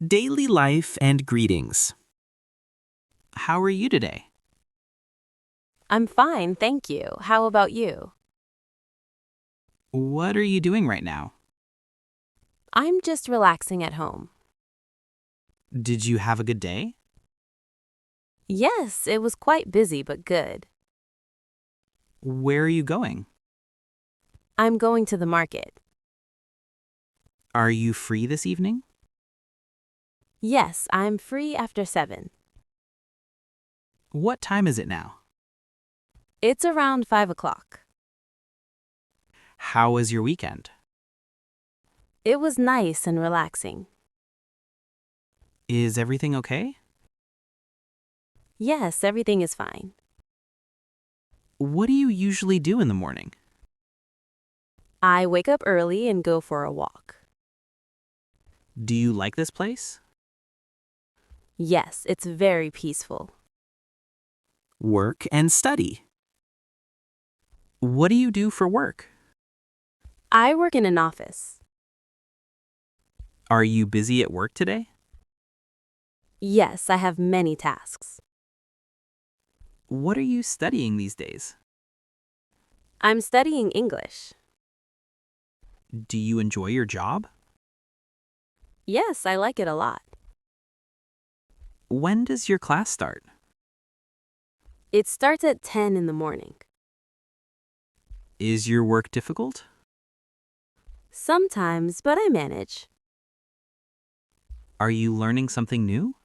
Daily life and greetings. How are you today? I'm fine, thank you. How about you? What are you doing right now? I'm just relaxing at home. Did you have a good day? Yes, it was quite busy but good. Where are you going? I'm going to the market. Are you free this evening? Yes, I'm free after 7. What time is it now? It's around 5 o'clock. How was your weekend? It was nice and relaxing. Is everything okay? Yes, everything is fine. What do you usually do in the morning? I wake up early and go for a walk. Do you like this place? Yes, it's very peaceful. Work and study. What do you do for work? I work in an office. Are you busy at work today? Yes, I have many tasks. What are you studying these days? I'm studying English. Do you enjoy your job? Yes, I like it a lot. When does your class start? It starts at 10 in the morning. Is your work difficult? Sometimes, but I manage. Are you learning something new?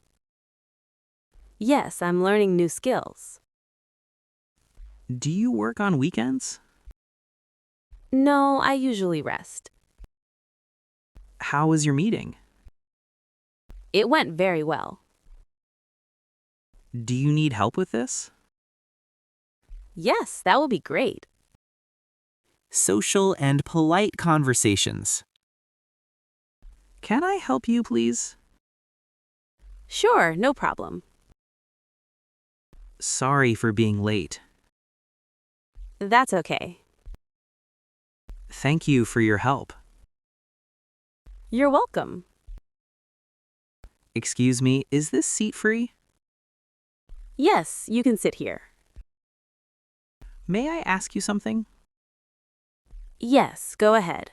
Yes, I'm learning new skills. Do you work on weekends? No, I usually rest. How was your meeting? It went very well. Do you need help with this? Yes, that will be great. Social and polite conversations. Can I help you, please? Sure, no problem. Sorry for being late. That's okay. Thank you for your help. You're welcome. Excuse me, is this seat free? Yes, you can sit here. May I ask you something? Yes, go ahead.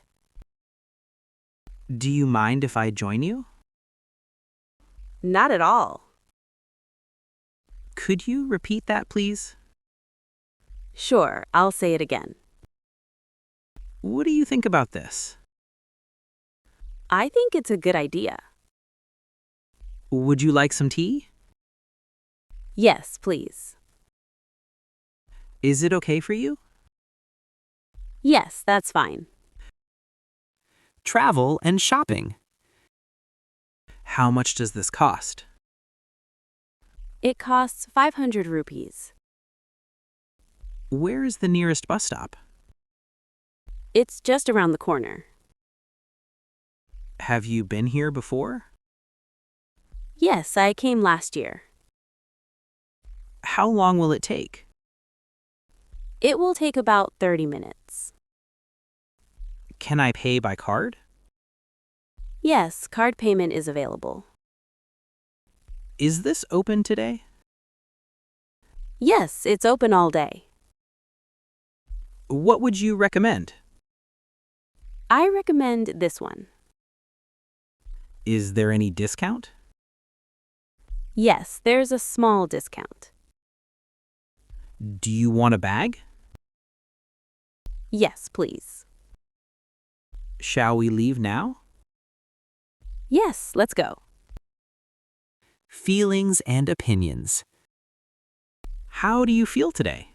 Do you mind if I join you? Not at all. Could you repeat that, please? Sure, I'll say it again. What do you think about this? I think it's a good idea. Would you like some tea? Yes, please. Is it okay for you? Yes, that's fine. Travel and shopping. How much does this cost? It costs 500 rupees. Where is the nearest bus stop? It's just around the corner. Have you been here before? Yes, I came last year. How long will it take? It will take about 30 minutes. Can I pay by card? Yes, card payment is available. Is this open today? Yes, it's open all day. What would you recommend? I recommend this one. Is there any discount? Yes, there's a small discount. Do you want a bag? Yes, please. Shall we leave now? Yes, let's go. Feelings and opinions. How do you feel today?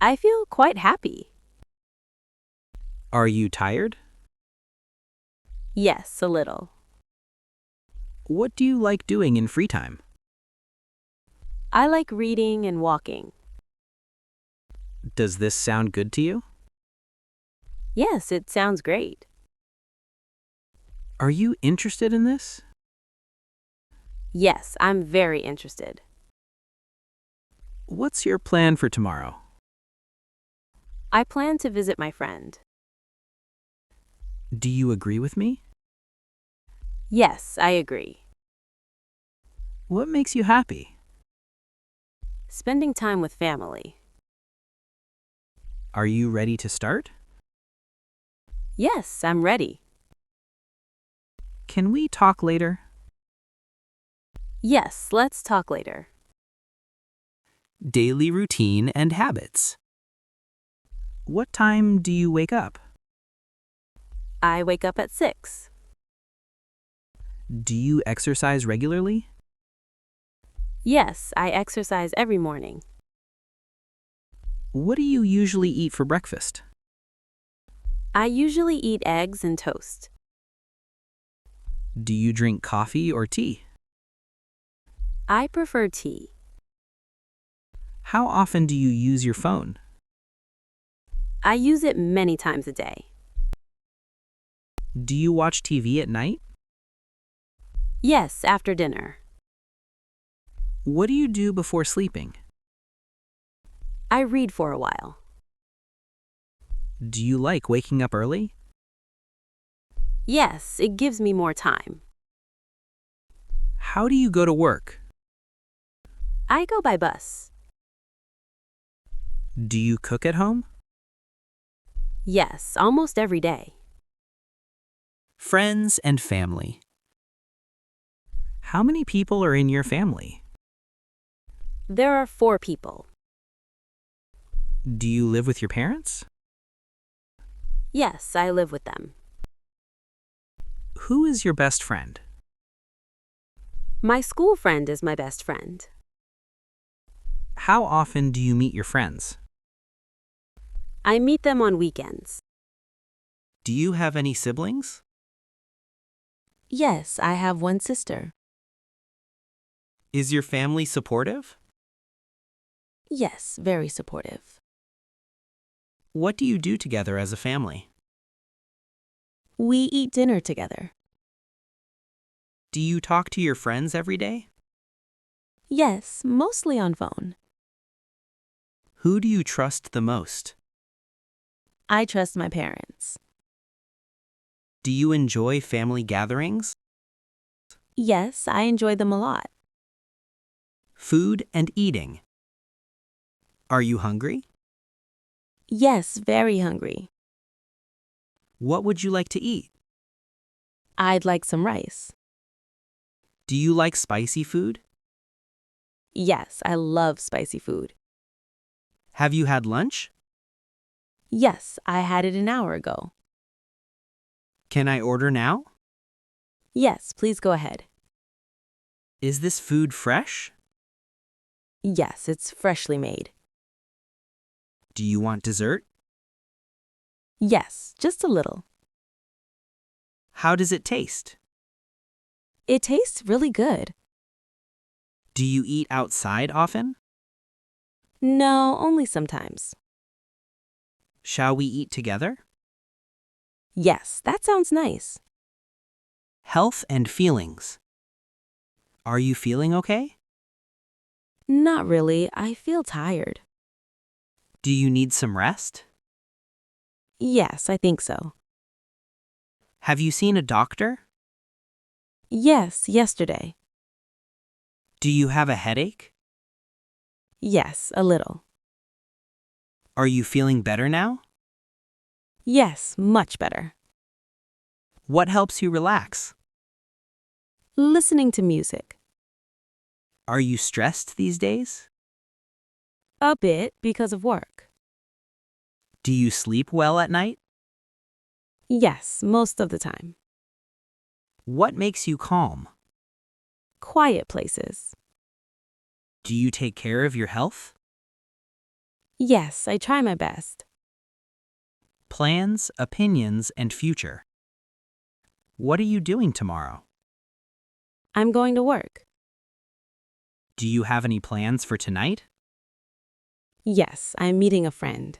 I feel quite happy. Are you tired? Yes, a little. What do you like doing in free time? I like reading and walking. Does this sound good to you? Yes, it sounds great. Are you interested in this? Yes, I'm very interested. What's your plan for tomorrow? I plan to visit my friend. Do you agree with me? Yes, I agree. What makes you happy? Spending time with family. Are you ready to start? Yes, I'm ready. Can we talk later? Yes, let's talk later. Daily routine and habits. What time do you wake up? I wake up at 6. Do you exercise regularly? Yes, I exercise every morning. What do you usually eat for breakfast? I usually eat eggs and toast. Do you drink coffee or tea? I prefer tea. How often do you use your phone? I use it many times a day. Do you watch TV at night? Yes, after dinner. What do you do before sleeping? I read for a while. Do you like waking up early? Yes, it gives me more time. How do you go to work? I go by bus. Do you cook at home? Yes, almost every day. Friends and family. How many people are in your family? There are 4 people. Do you live with your parents? Yes, I live with them. Who is your best friend? My school friend is my best friend. How often do you meet your friends? I meet them on weekends. Do you have any siblings? Yes, I have one sister. Is your family supportive? Yes, very supportive. What do you do together as a family? We eat dinner together. Do you talk to your friends every day? Yes, mostly on phone. Who do you trust the most? I trust my parents. Do you enjoy family gatherings? Yes, I enjoy them a lot. Food and eating. Are you hungry? Yes, very hungry. What would you like to eat? I'd like some rice. Do you like spicy food? Yes, I love spicy food. Have you had lunch? Yes, I had it an hour ago. Can I order now? Yes, please go ahead. Is this food fresh? Yes, it's freshly made. Do you want dessert? Yes, just a little. How does it taste? It tastes really good. Do you eat outside often? No, only sometimes. Shall we eat together? Yes, that sounds nice. Health and feelings. Are you feeling okay? Not really, I feel tired. Do you need some rest? Yes, I think so. Have you seen a doctor? Yes, yesterday. Do you have a headache? Yes, a little. Are you feeling better now? Yes, much better. What helps you relax? Listening to music. Are you stressed these days? A bit because of work. Do you sleep well at night? Yes, most of the time. What makes you calm? Quiet places. Do you take care of your health? Yes, I try my best. Plans, opinions, and future. What are you doing tomorrow? I'm going to work. Do you have any plans for tonight? Yes, I'm meeting a friend.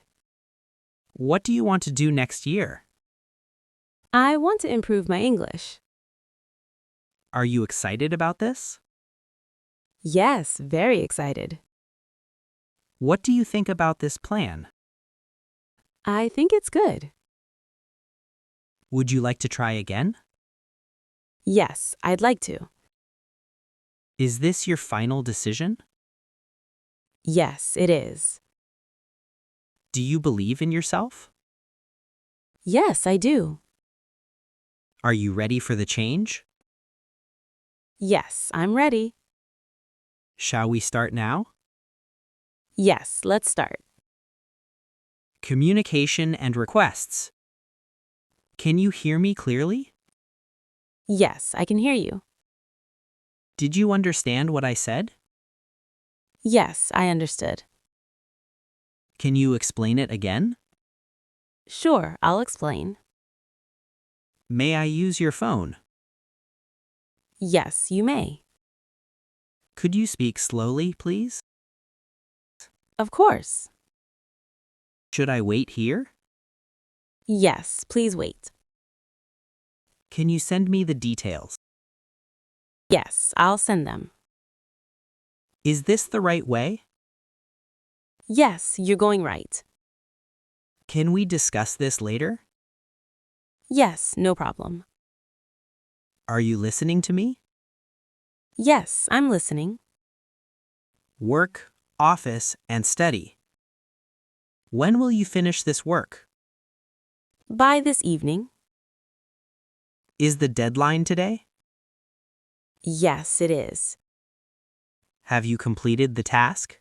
What do you want to do next year? I want to improve my English. Are you excited about this? Yes, very excited. What do you think about this plan? I think it's good. Would you like to try again? Yes, I'd like to. Is this your final decision? Yes, it is. Do you believe in yourself? Yes, I do. Are you ready for the change? Yes, I'm ready. Shall we start now? Yes, let's start. Communication and requests. Can you hear me clearly? Yes, I can hear you. Did you understand what I said? Yes, I understood. Can you explain it again? Sure, I'll explain. May I use your phone? Yes, you may. Could you speak slowly, please? Of course. Should I wait here? Yes, please wait. Can you send me the details? Yes, I'll send them. Is this the right way? Yes, you're going right. Can we discuss this later? Yes, no problem. Are you listening to me? Yes, I'm listening. Work, office, and study. When will you finish this work? By this evening? Is the deadline today? Yes, it is. Have you completed the task?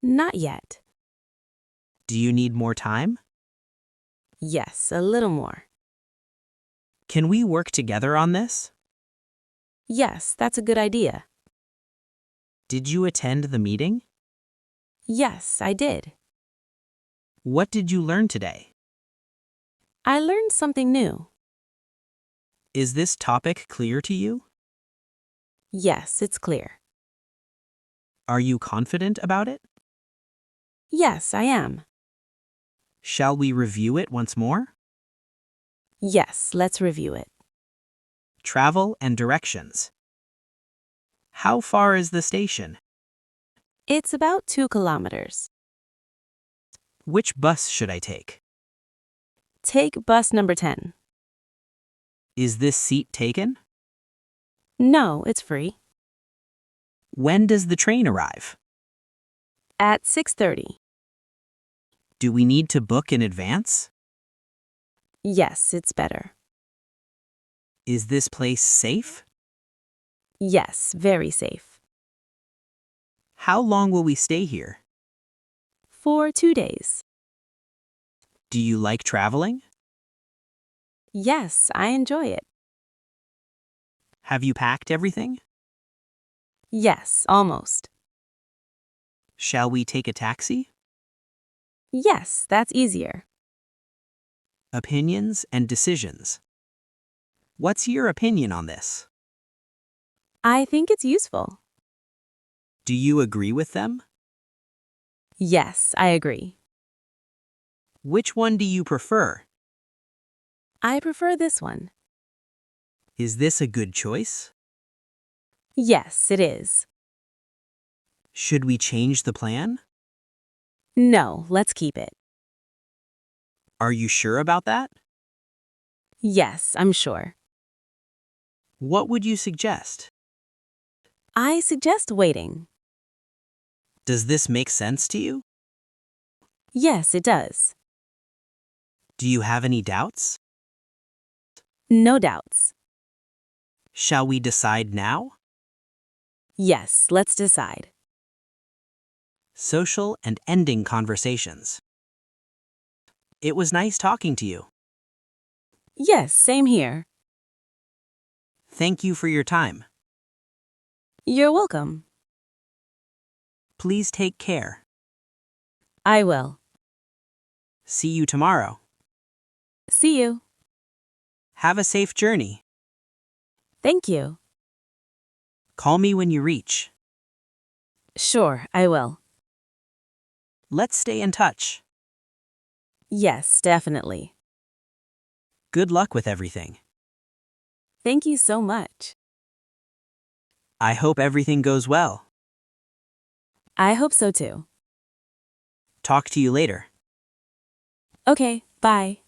Not yet. Do you need more time? Yes, a little more. Can we work together on this? Yes, that's a good idea. Did you attend the meeting? Yes, I did. What did you learn today? I learned something new. Is this topic clear to you? Yes, it's clear. Are you confident about it? Yes, I am. Shall we review it once more? Yes, let's review it. Travel and directions. How far is the station? It's about 2 kilometers. Which bus should I take? Take bus number 10. Is this seat taken? No, it's free. When does the train arrive? At 6:30. Do we need to book in advance? Yes, it's better. Is this place safe? Yes, very safe. How long will we stay here? For 2 days. Do you like traveling? Yes, I enjoy it. Have you packed everything? Yes, almost. Shall we take a taxi? Yes, that's easier. Opinions and decisions. What's your opinion on this? I think it's useful. Do you agree with them? Yes, I agree. Which one do you prefer? I prefer this one. Is this a good choice? Yes, it is. Should we change the plan? No, let's keep it. Are you sure about that? Yes, I'm sure. What would you suggest? I suggest waiting. Does this make sense to you? Yes, it does. Do you have any doubts? No doubts. Shall we decide now? Yes, let's decide. Social and ending conversations. It was nice talking to you. Yes, same here. Thank you for your time. You're welcome. Please take care. I will. See you tomorrow. See you. Have a safe journey. Thank you. Call me when you reach. Sure, I will. Let's stay in touch. Yes, definitely. Good luck with everything. Thank you so much. I hope everything goes well. I hope so too. Talk to you later. Okay, bye.